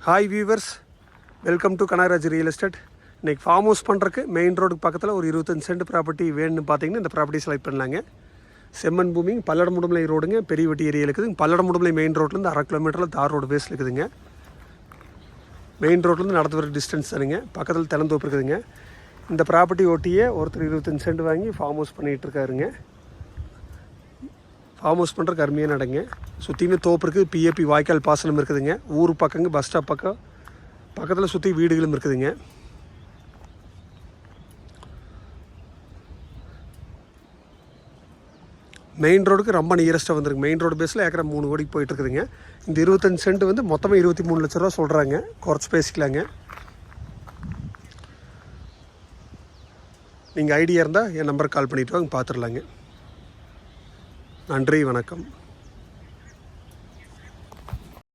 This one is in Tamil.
Hi viewers, welcome to Kanagaraj real estate. இன்றைக்கி ஃபார்ம் ஹவுஸ் பண்ணுறக்கு மெயின் ரோடுக்கு பக்கத்தில் ஒரு 25 சென்ட் ப்ராப்பர்ட்டி வேணும்னு பார்த்தீங்கன்னா இந்த ப்ராப்பர்ட்டி செலக்ட் பண்ணலாங்க. செம்மன் பூமி, பல்லடமுடுமலை ரோடுங்க, பெரியவட்டி ஏரியா இருக்குதுங்க. பல்லடமுடுமலை மெயின் ரோட்லேருந்து 1/2 கிலோமீட்டரில் தார் ரோடு பேஸில் இருக்குதுங்க. மெயின் ரோட்லேருந்து நடந்து வர டிஸ்டன்ஸ் தானுங்க. பக்கத்தில் தென்னந்தோப்பு இருக்குதுங்க. இந்த ப்ராப்பர்ட்டி ஓட்டியே ஒருத்தர் 25 சென்ட் வாங்கி ஃபார்ம் ஹவுஸ் பண்ணிகிட்ருக்காருங்க. ஃபார்ம் ஹவுஸ் பண்ணுறக்கு அருமையாக நடங்க. சுற்றியுமே தோப்பு இருக்குது, பிஏபி வாய்க்கால் பாசனம் இருக்குதுங்க. ஊர் பக்கங்க, பஸ் ஸ்டாப் பக்கத்தில் சுற்றி வீடுகளும் இருக்குதுங்க. மெயின் ரோடுக்கு ரொம்ப நியரஸ்ட்டாக வந்துருக்கு. மெயின் ரோடு பேஸில் ஏக்கரை 3 கோடிக்கு போயிட்டுருக்குதுங்க. இந்த 25 சென்ட் வந்து மொத்தமாக 23 லட்ச ரூபா சொல்கிறாங்க. குறைச்சி பேசிக்கலாங்க. நீங்கள் ஐடியா இருந்தால் என் நம்பருக்கு கால் பண்ணிவிட்டு வாங்க, பார்த்துடலாங்க. நன்றி, வணக்கம்.